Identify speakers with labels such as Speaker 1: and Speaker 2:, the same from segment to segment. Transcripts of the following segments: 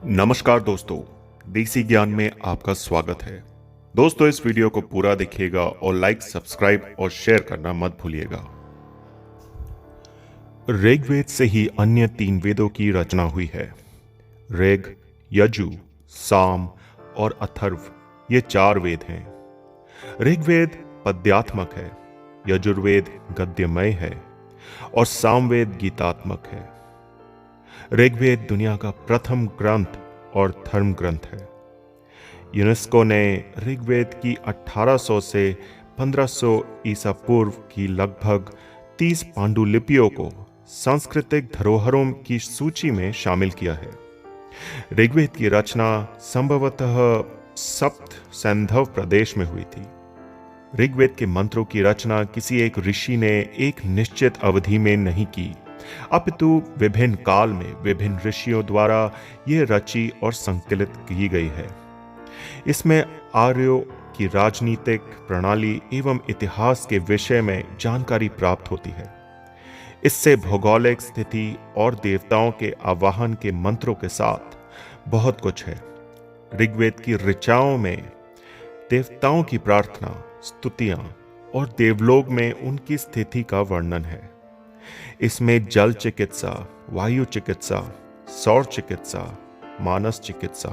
Speaker 1: नमस्कार दोस्तों, देसी ज्ञान में आपका स्वागत है। दोस्तों, इस वीडियो को पूरा देखिएगा और लाइक, सब्सक्राइब और शेयर करना मत भूलिएगा। ऋग्वेद से ही अन्य 3 वेदों की रचना हुई है। ऋग, यजु, साम और अथर्व ये 4 वेद हैं। ऋग्वेद पद्यात्मक है, यजुर्वेद गद्यमय है और सामवेद गीतात्मक है। ऋग्वेद दुनिया का प्रथम ग्रंथ और धर्म ग्रंथ है। यूनेस्को ने ऋग्वेद की 1800 से 1500 ईसा पूर्व की लगभग 30 पांडुलिपियों को सांस्कृतिक धरोहरों की सूची में शामिल किया है। ऋग्वेद की रचना संभवतः सप्त सैंधव प्रदेश में हुई थी। ऋग्वेद के मंत्रों की रचना किसी एक ऋषि ने एक निश्चित अवधि में नहीं की, अपितु विभिन्न काल में विभिन्न ऋषियों द्वारा यह रची और संकलित की गई है। इसमें आर्यों की राजनीतिक प्रणाली एवं इतिहास के विषय में जानकारी प्राप्त होती है। इससे भौगोलिक स्थिति और देवताओं के आवाहन के मंत्रों के साथ बहुत कुछ है। ऋग्वेद की ऋचाओं में देवताओं की प्रार्थना, स्तुतियां और देवलोक में उनकी स्थिति का वर्णन है। इसमें जल चिकित्सा, वायु चिकित्सा, सौर चिकित्सा, मानस चिकित्सा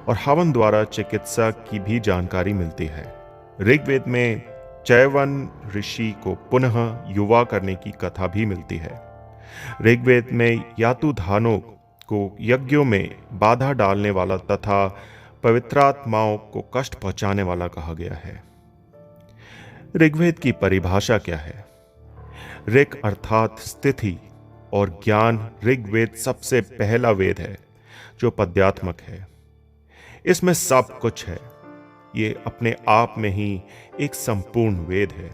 Speaker 1: और हवन द्वारा चिकित्सा की भी जानकारी मिलती है। ऋग्वेद में चैवन ऋषि को पुनः युवा करने की कथा भी मिलती है। ऋग्वेद में यातुधानों को यज्ञों में बाधा डालने वाला तथा पवित्रात्माओं को कष्ट पहुंचाने वाला कहा गया है। ऋग्वेद की परिभाषा क्या है? ऋग अर्थात स्थिति और ज्ञान ऋग्वेद सबसे पहला वेद है जो पद्यात्मक है। इसमें सब कुछ है। ये अपने आप में ही एक संपूर्ण वेद है।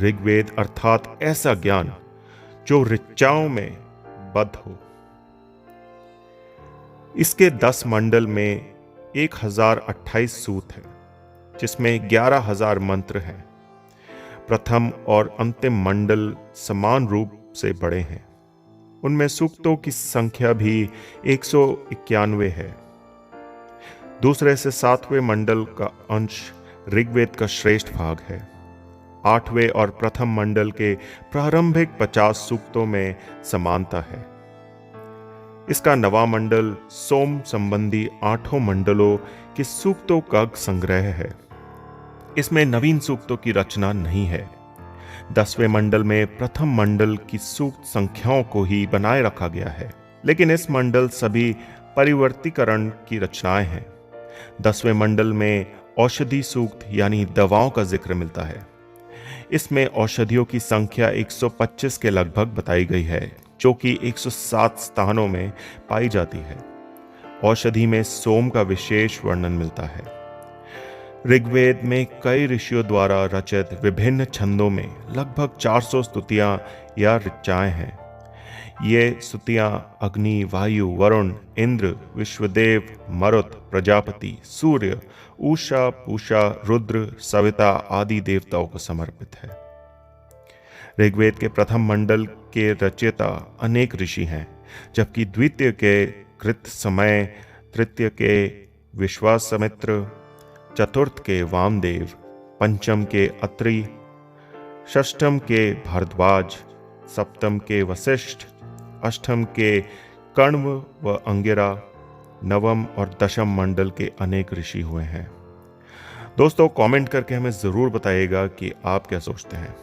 Speaker 1: ऋग्वेद अर्थात ऐसा ज्ञान जो ऋचाओं में बद्ध हो। इसके 10 मंडल में 1028 सूक्त हैं, जिसमें 11,000 मंत्र हैं। प्रथम और अंतिम मंडल समान रूप से बड़े हैं। उनमें सूक्तों की संख्या भी 191 है। दूसरे से 7वें मंडल का अंश ऋग्वेद का श्रेष्ठ भाग है। 8वें और प्रथम मंडल के प्रारंभिक 50 सूक्तों में समानता है। इसका 9वां मंडल सोम संबंधी 8 मंडलों के सूक्तों का संग्रह है। इसमें नवीन सूक्तों की रचना नहीं है। 10वें मंडल में प्रथम मंडल की सूक्त संख्याओं को ही बनाए रखा गया है, लेकिन इस मंडल सभी परिवर्तीकरण की रचनाएं हैं। 10वें मंडल में औषधि सूक्त यानी दवाओं का जिक्र मिलता है। इसमें औषधियों की संख्या 125 के लगभग बताई गई है, जो कि 107 स्थानों में पाई जाती है। औषधि में सोम का विशेष वर्णन मिलता है। ऋग्वेद में कई ऋषियों द्वारा रचित विभिन्न छंदों में लगभग 400 स्तुतियां या ऋचाएं हैं। ये स्तुतियां अग्नि, वायु, वरुण, इंद्र, विश्वदेव, मरुत, प्रजापति, सूर्य, उषा, पूषा, रुद्र, सविता आदि देवताओं को समर्पित है। ऋग्वेद के प्रथम मंडल के रचयिता अनेक ऋषि हैं, जबकि द्वितीय के कृत समय, तृतीय के विश्वामित्र, चतुर्थ के वामदेव, पंचम के अत्रि, षष्ठम के भारद्वाज, सप्तम के वशिष्ठ, अष्टम के कण्व व अंगिरा, नवम और दशम मंडल के अनेक ऋषि हुए हैं। दोस्तों, कमेंट करके हमें जरूर बताइएगा कि आप क्या सोचते हैं।